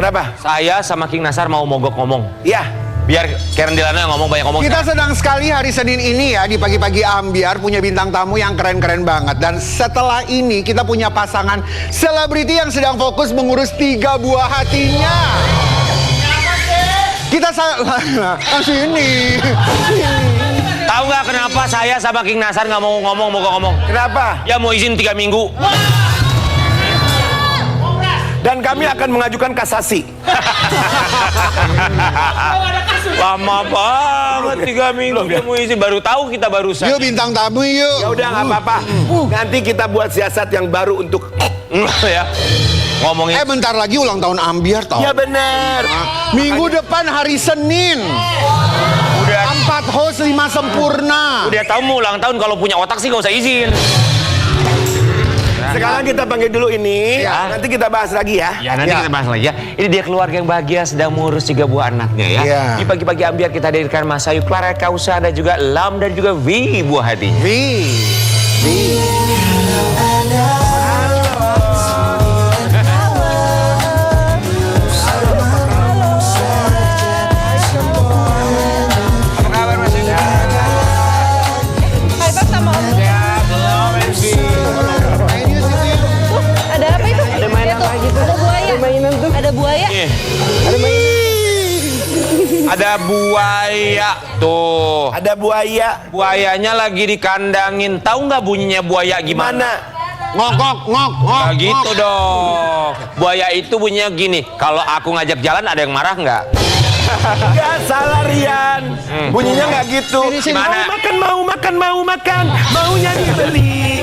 Kenapa? Saya sama King Nasar mau mogok ngomong. Iya. Biar Karen Delano yang ngomong banyak ngomong. Kita senang sekali hari Senin ini ya, di pagi-pagi Ambiar punya bintang tamu yang keren-keren banget. Dan setelah ini kita punya pasangan selebriti yang sedang fokus mengurus 3 buah hatinya. Kita sini. Tahu nggak kenapa saya sama King Nasar nggak mau ngomong mogok ngomong? Kenapa? Ya mau izin 3 minggu. Dan kami akan mengajukan kasasi. Lama banget 3 minggu mau izin, baru tahu kita barusan. Yuk bintang tamu yuk. Ya udah nggak apa-apa. Nanti kita buat siasat yang baru untuk ya. Ngomongin. Bentar lagi ulang tahun Ambiar tau. Ya benar. Minggu depan hari Senin. Udah 4 host 5 sempurna. udah tahu mau ulang tahun, kalau punya otak sih nggak usah izin. Sekarang kita panggil dulu ini. Ya. Nanti kita bahas lagi ya. Ya nanti kita bahas lagi ya. Ini dia keluarga yang bahagia sedang mengurus 3 buah anaknya ya. Iya. Di pagi-pagi Ambiar kita hadirkan Mas Ayu, Clara, Kausa, dan juga Lam dan juga Vi buah hatinya. Vi. Ada apa itu? Ada mainan apa gitu? Ada buaya. Ada mainan tuh. Ada buaya. Ada mainan. Ada buaya tuh. Ada buaya. Buayanya lagi dikandangin. Tahu nggak bunyinya buaya gimana? Mana? Ngok. Nah, gitu dong. Buaya itu bunyinya gini. Kalau aku ngajak jalan ada yang marah nggak? Enggak salah Rian. Bunyinya nggak gitu. Gimana? Mau makan. Maunya dibeliin.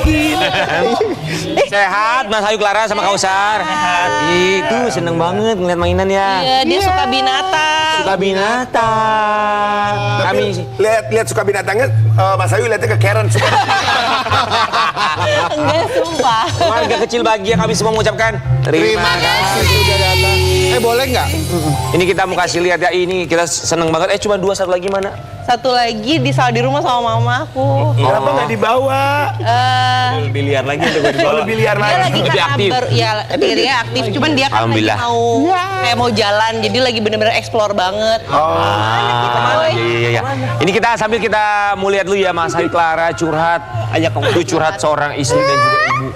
Sehat Mas Ayu, Clara, sama Kausar. Sehat. Itu seneng banget ngeliat mainan ya. Iya, dia suka binatang. Suka binatang. Kami Lihat suka binatangnya. Mas Ayu lihatnya ke Karen suka. Enggak, sumpah. warga kecil bahagia kami semua mengucapkan Terima kasih sudah datang. Boleh nggak? Ini kita mau kasih lihat ya, ini kita seneng banget. Cuma 2, satu lagi mana? Satu lagi di rumah sama mama aku. Kenapa nggak dibawa? Biliar lagi tuh gue Kalau biliar Dia lagi Lebih kan aktif. ya dia aktif, cuman dia kan lagi Alhamdulillah. mau jalan, jadi lagi bener-bener explore banget. Iya. Ini kita sambil kita mau lihat dulu ya Mas Ayu, Clara curhat. Itu curhat seorang istri dan juga ibu.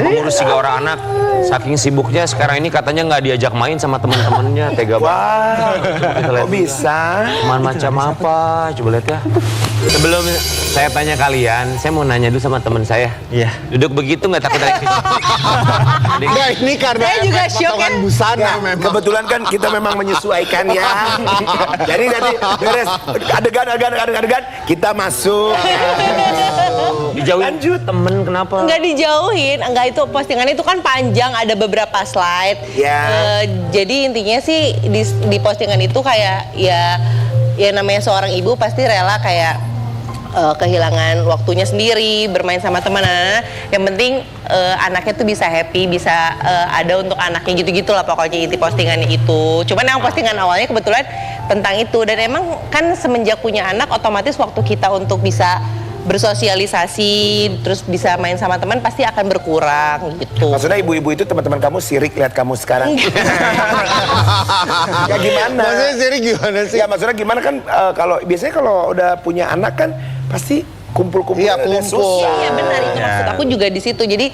Mengurus 3 orang anak. Saking sibuknya sekarang ini katanya nggak diajak main sama teman-temannya. Tega banget. Kok bisa? Teman macam apa? Coba lihat ya. Sebelum saya tanya kalian, saya mau nanya dulu sama teman saya. Iya. Duduk begitu nggak takut ada Enggak, ini karena Saya juga efek shock potongan ya. busana memang. Kebetulan kan kita memang menyesuaikan ya. Jadi nanti beres adegan kita masuk. dijauhin? Lanjut. Temen kenapa? Enggak dijauhin, enggak, itu postingan itu kan panjang, ada beberapa slide. Ya. Jadi intinya sih di postingan itu kayak ya namanya seorang ibu pasti rela kayak kehilangan waktunya sendiri bermain sama teman. Yang penting anaknya tuh bisa happy, bisa ada untuk anaknya gitu-gitu lah pokoknya inti postingannya itu. Cuman yang postingan awalnya kebetulan tentang itu, dan emang kan semenjak punya anak otomatis waktu kita untuk bisa bersosialisasi terus bisa main sama teman pasti akan berkurang gitu. Maksudnya ibu-ibu itu teman-teman kamu sirik lihat kamu sekarang. Ya gimana? Maksudnya sendiri gimana sih? Ya maksudnya gimana kan biasanya kalau udah punya anak kan pasti kumpul-kumpul. Iya, kumpul. Iya benar, itu maksud aku juga di situ. Jadi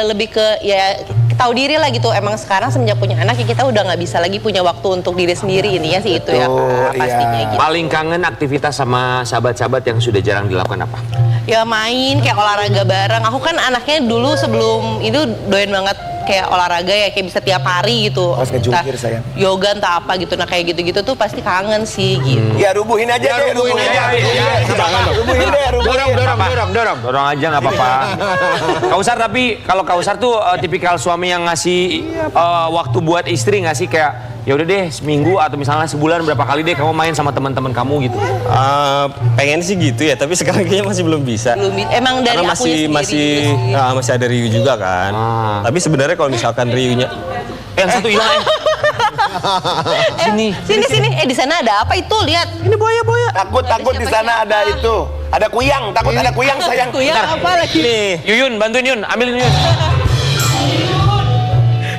lebih ke ya tahu diri lah gitu. Emang sekarang semenjak punya anak ya kita udah nggak bisa lagi punya waktu untuk diri sendiri, intinya sih itu ya pastinya gitu. Paling kangen aktivitas sama sahabat-sahabat yang sudah jarang dilakukan apa? Ya main kayak olahraga bareng. Aku kan anaknya dulu sebelum itu doyan banget kayak olahraga ya, kayak bisa tiap hari gitu. Harus ngejungkir, sayang. Yoga entah apa gitu. Nah kayak gitu-gitu tuh pasti kangen sih gitu. Ya rubuhin aja deh, rubuhin aja. Rubuhin deh, rubuhin. Dorong aja nggak apa-apa. Kausar, tapi kalau Kausar tuh tipikal suami yang ngasih waktu buat istri nggak sih, kayak ya udah deh seminggu atau misalnya sebulan berapa kali deh kamu main sama teman-teman kamu gitu? Pengen sih gitu ya, tapi sekarang kayaknya masih belum bisa. Emang dari Karena akunya sendiri masih ada Ryu juga kan. Tapi sebenarnya kalau misalkan Ryunya Yang satu hilang ya. Sini. Di sana ada apa itu? Lihat. Ini buaya. Takut di sana ada itu. Ada kuyang, takut ada kuyang sayang. Kuyang apa lagi? nih. Yuyun, bantuin Yun, ambilin Yun.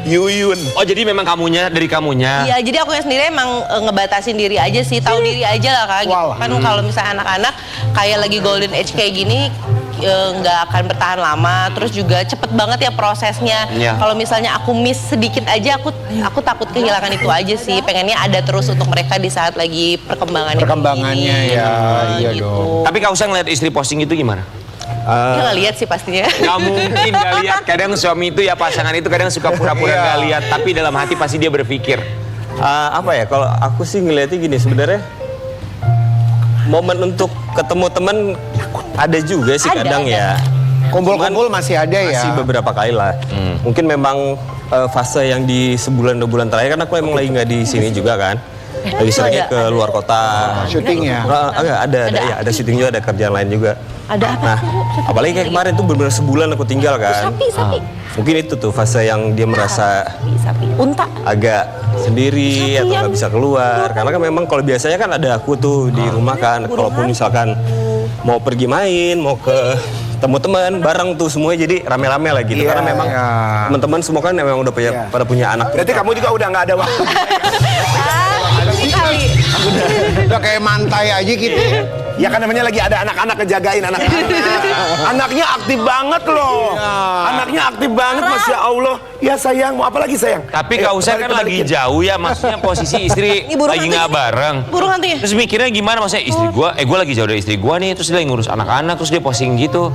Yuyun. Oh jadi memang dari kamunya. Iya, jadi aku yang sendiri emang ngebatasin diri aja sih, tahu diri aja lah Kak. Gitu. Walah. Kan kalau misalnya anak-anak kayak lagi golden age kayak gini nggak akan bertahan lama, terus juga cepet banget ya prosesnya. Iya. Kalau misalnya aku miss sedikit aja, aku takut kehilangan itu aja sih. Pengennya ada terus untuk mereka di saat lagi Perkembangannya ya, iya gitu. dong. Tapi kau usah ngeliat istri posting itu gimana? Dia nggak lihat sih pastinya. Gak mungkin gak lihat. Kadang suami itu ya pasangan itu kadang suka pura-pura Iya. gak lihat, tapi dalam hati pasti dia berpikir. Apa ya, kalau aku sih ngeliatnya gini, sebenarnya momen untuk ketemu temen ada juga sih Ada, kadang ada. ya. Kumpul-kumpul masih ada ya. Masih beberapa kali lah. Mungkin memang fase yang di sebulan 2 bulan terakhir kan aku emang lagi nggak di sini juga kan. Lagi itu seringnya ada- ke luar kota. Syuting ya? Ada syuting juga, ada kerjaan lain juga. Ada apa Nah, sih, Bu? Syuting apalagi kayak lagi? kemarin tuh benar-benar sebulan aku tinggal kan. Sapi. Mungkin itu tuh fase yang dia merasa Sapi. Unta. agak sendiri atau nggak bisa keluar. Karena kan memang kalau biasanya kan ada aku tuh di rumah kan. Kalaupun misalkan mau pergi main, mau ke teman-teman bareng tuh semuanya jadi rame-rame lah gitu. Iya, Karena memang iya. teman-teman semua kan memang udah punya Iya. pada punya anak. Berarti kamu juga udah nggak ada waktu. Ini kali. Udah kayak mantai aja gitu. Ya kan namanya lagi ada anak-anak ngejagain anak-anak. Anaknya aktif banget loh. Anaknya aktif banget, Masya Allah. Ya sayang, mau apa lagi sayang? Tapi Ayo, kau usah kan lagi kebalikin. jauh ya, maksudnya posisi istri Ini burung lagi hantunya. nggak bareng. Burung hantunya. Terus mikirnya gimana, maksudnya istri gua lagi jauh dari istri gua nih, terus dia lagi ngurus anak-anak, terus dia posting gitu.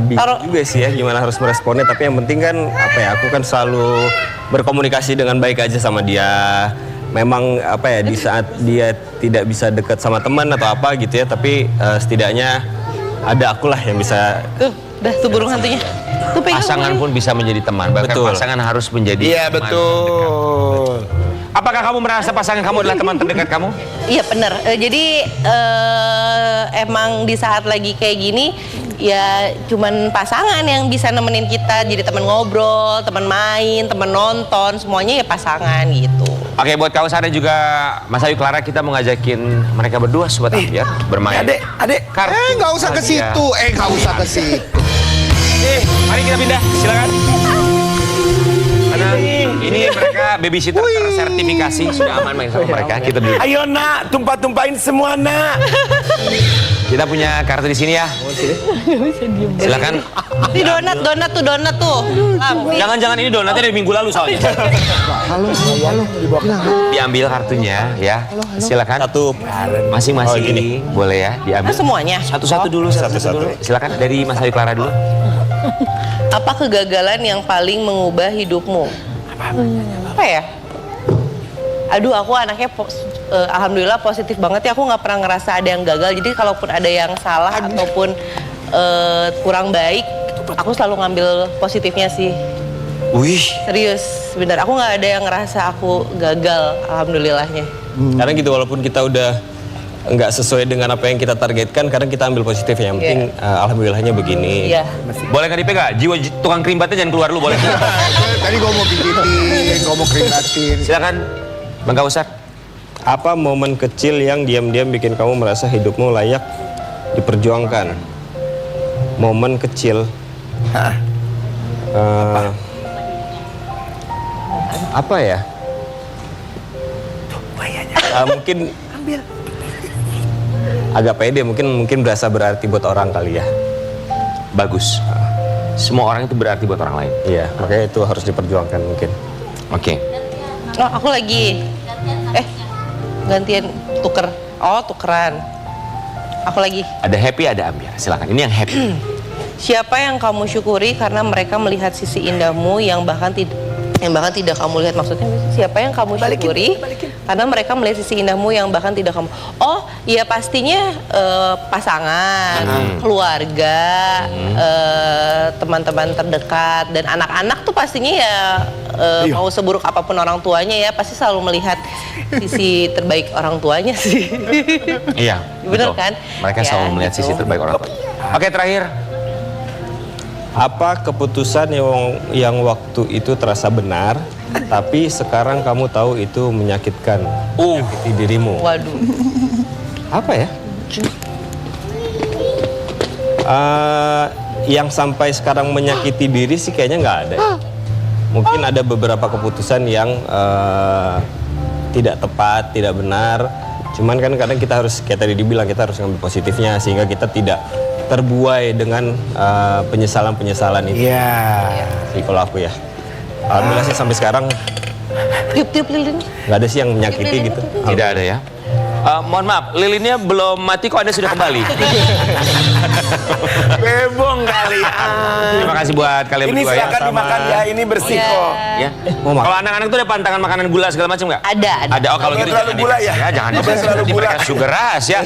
Bingung Taruh- juga sih ya gimana harus meresponnya. Tapi yang penting kan apa ya, aku kan selalu berkomunikasi dengan baik aja sama dia. Memang apa ya, di saat dia tidak bisa dekat sama teman atau apa gitu ya, tapi setidaknya ada akulah yang bisa. Tuh burung hantunya. Tuh pegang Pasangan boleh. pun bisa menjadi teman, bahkan Betul. pasangan harus menjadi Iya teman betul. terdekat. Apakah kamu merasa pasangan kamu adalah teman terdekat kamu? Iya bener. Jadi emang di saat lagi kayak gini ya cuman pasangan yang bisa nemenin kita, jadi teman ngobrol, teman main, teman nonton, semuanya ya pasangan gitu. Oke, buat kau Sarah juga Mas Ayu Clara, kita mau ngajakin mereka berdua sobat Ambiar bermain. Adek, Kartu Nggak usah ke bahagia. situ. Nggak usah ke situ. Mari kita pindah, silakan. Karena ini mereka babysitter tersertifikasi, sudah aman main sama mereka. Kita beli. ayo nak, tumpah-tumpahin semua nak. Kita punya kartu di sini ya. Silakan. Ini donat tuh. Jangan-jangan ini donatnya dari minggu lalu soalnya. Halo. Diambil kartunya ya. Silakan. Satu. Masing-masing Oh, gini. ini boleh ya diambil. Semuanya. Satu-satu dulu, satu-satu dulu. Silakan dari Mas Ayu Clara dulu. Apa kegagalan yang paling mengubah hidupmu? Apa ya? Aduh, aku anaknya alhamdulillah positif banget ya. Aku nggak pernah ngerasa ada yang gagal. Jadi kalaupun ada yang salah ataupun kurang baik, aku selalu ngambil positifnya sih. Wih. Serius, bener. Aku nggak ada yang ngerasa aku gagal, alhamdulillahnya. Karena gitu, walaupun kita udah nggak sesuai dengan apa yang kita targetkan, kadang kita ambil positif. Yang penting alhamdulillahnya begini. Iya. Boleh nggak dipegang? Jiwa tukang krimbatnya jangan keluar dulu, boleh? Tadi gue mau pijitin, gue mau keringatin. Silakan, Bang Kausar. Apa momen kecil yang diam-diam bikin kamu merasa hidupmu layak diperjuangkan? Momen kecil. Apa ya? Mungkin agak pede, mungkin berasa berarti buat orang kali ya. Bagus. Semua orang itu berarti buat orang lain. Iya, makanya itu harus diperjuangkan mungkin. Oke. Oh, aku lagi. Gantian tuker. Oh, tukeran. Aku lagi. Ada happy, ada ambiar. Silakan. Ini yang happy. Siapa yang kamu syukuri karena mereka melihat sisi indahmu yang bahkan tidak kamu lihat? Maksudnya siapa yang kamu syukuri karena mereka melihat sisi indahmu yang bahkan tidak kamu. Oh, ya pastinya pasangan, keluarga, teman-teman terdekat dan anak-anak tuh pastinya ya mau seburuk apapun orang tuanya ya pasti selalu melihat sisi terbaik orang tuanya sih. Iya. Bener betul. kan? Mereka Ya, selalu melihat gitu. sisi terbaik orang tua. Oke, terakhir. Apa keputusan yang waktu itu terasa benar, tapi sekarang kamu tahu itu menyakitkan dirimu? Waduh. Apa ya? Yang sampai sekarang menyakiti diri sih kayaknya nggak ada. mungkin ada beberapa keputusan yang tidak tepat, tidak benar. Cuman kan kadang kita harus, kayak tadi dibilang, kita harus ngambil positifnya sehingga kita tidak terbuai dengan penyesalan-penyesalan itu. Iya. Sih kalau aku ya. Alhamdulillah sih sampai sekarang Tiup-tiup lilin. nggak ada sih yang menyakiti gitu. Tidak ada ya. Mohon maaf, lilinnya belum mati kok Anda sudah kembali. Bebong kalian. Terima kasih buat kalian Ini berdua ya. silakan dimakan ya, ini bersih kok. Ya. mau makan? Kalau anak-anak tuh ada pantangan makanan gula segala macam nggak? Ada. Ada. Oh kalau Nggak gitu terlalu jangan gula dikasih ya? Jangan Nggak dikasih. terlalu gula. Mereka sugar rush ya.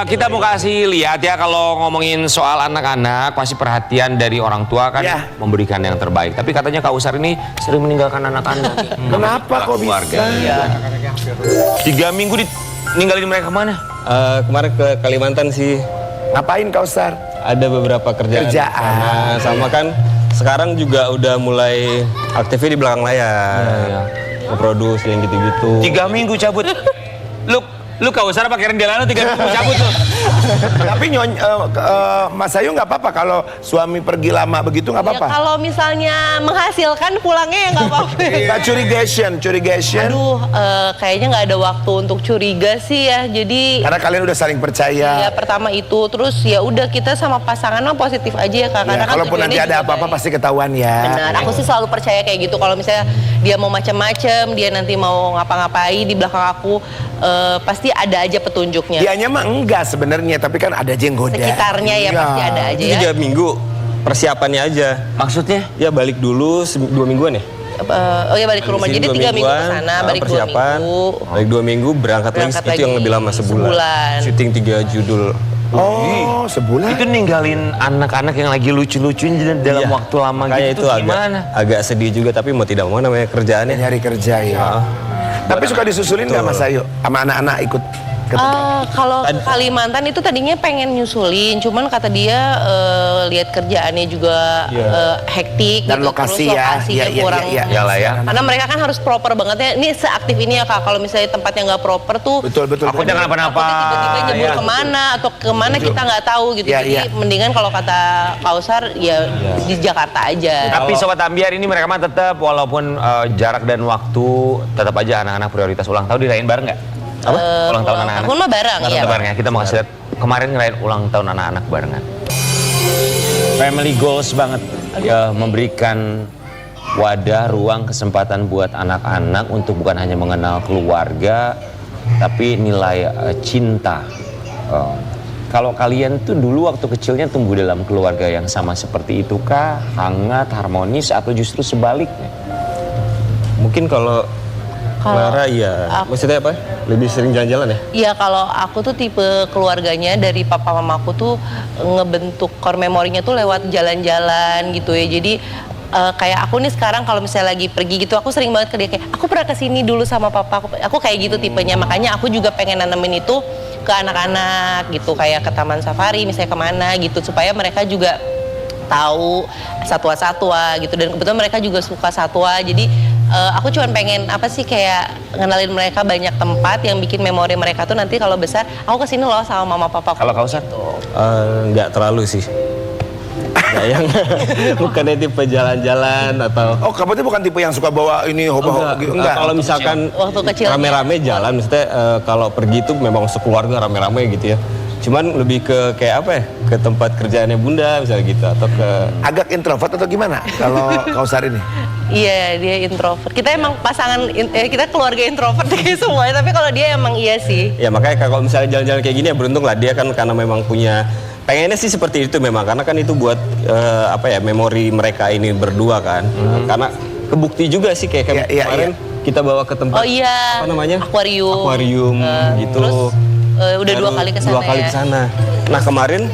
Kita mau kasih lihat ya kalau ngomongin soal anak-anak pasti perhatian dari orang tua kan Ya. memberikan yang terbaik. Tapi katanya Kak Usar ini sering meninggalkan anak-anak. Kenapa kok bisa? 3 minggu ninggalin mereka kemana? Kemarin ke Kalimantan sih, Ngapain kau Sar? ada beberapa kerjaan. Kerjaan. Nah, sama kan sekarang juga udah mulai aktifnya di belakang layar. Ngeproduksi yang gitu-gitu. 3 minggu cabut. Lu Kak Usar apa kira dia lalu 3 minggu cabut tuh? Tapi Mas Ayu nggak apa-apa kalau suami pergi lama begitu nggak Ya, apa-apa. kalau misalnya menghasilkan pulangnya ya nggak apa-apa. Nggak curigation. Aduh, kayaknya nggak ada waktu untuk curiga sih ya. Jadi Karena kalian udah saling percaya. ya pertama itu, terus ya udah kita sama pasangan mah positif aja ya Kak. Ya, Karena kan kalaupun nanti tujuannya ada juga apa-apa baik. pasti ketahuan ya. Benar, aku sih selalu percaya kayak gitu. Kalau misalnya dia mau macam-macam, dia nanti mau ngapa-ngapain di belakang aku, pasti ada aja petunjuknya. Dianya mah enggak sebenarnya, tapi kan ada jenggoda. Sekitarnya ya Iya. pasti ada aja Itu ya. 3 minggu persiapannya aja. Maksudnya? Ya balik dulu 2 mingguan ya. Oh ya balik ke rumah. Di Jadi sini 3 minggu ke mingguan, sana, balik 2 persiapan. minggu. Balik 2 minggu berangkat lagi, Berangkat itu yang lagi. lebih lama sebulan. Sebulan. Syuting 3 judul. Oh, sebulan. Itu ninggalin anak-anak yang lagi lucu-lucuin dalam Iya. waktu lama Kayak gitu itu tuh agak, gimana? agak sedih juga, tapi mau tidak mau namanya kerjaannya. Nyari kerja ya. Tapi suka disusulin nggak Mas Ayu? Sama anak-anak ikut ke Kalau ke Kalimantan itu tadinya pengen nyusulin, cuman kata dia lihat kerjaannya juga hektik Dan gitu, lokasi terus ya. lokasinya Iya, iya, kurang. iya, iya. Iyalah ya. Karena mereka kan harus proper banget ya. Ini seaktif ini ya Kak. Kalau misalnya tempatnya nggak proper tuh, Betul. Takutnya kenapa-napa. takutnya tiba-tiba nyebur Ya. kemana atau kemana kita nggak tahu gitu. Iya, Jadi iya. mendingan kalau kata Kausar ya di Jakarta aja. Tapi Sobat Ambiar ini mereka mah tetap walaupun jarak dan waktu tetap aja anak-anak prioritas ulang tahun dirayain bareng nggak? Apa? Ulang tahun anak-anak. Tahun mah bareng ya. Bareng ya. Kita mau kasih lihat kemarin ngerayain ulang tahun anak-anak barengan. Family goals banget ya, memberikan wadah, ruang, kesempatan buat anak-anak untuk bukan hanya mengenal keluarga, tapi nilai cinta. Kalau kalian tuh dulu waktu kecilnya tumbuh dalam keluarga yang sama seperti itu kah? Hangat, harmonis, atau justru sebaliknya? Mungkin kalau Clara iya. Maksudnya apa? Lebih sering jalan-jalan ya? Iya, kalau aku tuh tipe keluarganya dari papa mamaku tuh ngebentuk core memorinya tuh lewat jalan-jalan gitu ya. Jadi kayak aku nih sekarang kalau misalnya lagi pergi gitu, aku sering banget ke dia kayak, aku pernah kesini dulu sama papa. Aku kayak gitu tipenya, makanya aku juga pengen nanemin itu ke anak-anak gitu, kayak ke taman safari misalnya kemana gitu, supaya mereka juga tahu satwa-satwa gitu, dan kebetulan mereka juga suka satwa. Jadi aku cuma pengen apa sih, kayak ngenalin mereka banyak tempat yang bikin memori mereka tuh nanti kalau besar, aku kesini loh sama mama papa. Kalau Kausar? Nggak terlalu sih. Nggak yang bukannya tipe jalan-jalan atau kamu tuh bukan tipe yang suka bawa ini hoba-hoba gitu. Enggak. Kalau misalkan Waktu kecil. rame-rame jalan, maksudnya kalau pergi itu memang sekeluarga rame-rame gitu ya. Cuman lebih ke kayak apa ya? Ke tempat kerjaannya bunda misalnya gitu, atau ke Agak introvert atau gimana kalau Kausar ini? Iya, dia introvert. Kita emang pasangan, kita keluarga introvert kayak semuanya. Tapi kalau dia emang iya sih. ya makanya kalau misalnya jalan-jalan kayak gini ya beruntung lah dia kan, karena memang punya, pengennya sih seperti itu memang, karena kan itu buat apa ya, memori mereka ini berdua kan. Karena kebukti juga sih kayak Iya, kemarin kita bawa ke tempat Oh iya, apa namanya, akuarium. gitu. Terus udah Baru 2 kali ke sana. 2 kali ya. ke sana. Nah kemarin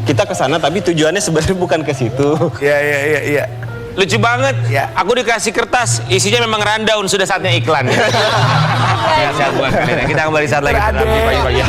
kita ke sana tapi tujuannya sebenarnya bukan ke situ. Iya. Lucu banget. Ya. Aku dikasih kertas, isinya memang rundown, sudah saatnya iklan. Sehat buat kalian. Kita kembali saat lagi. Aduh. Pagi-pagi.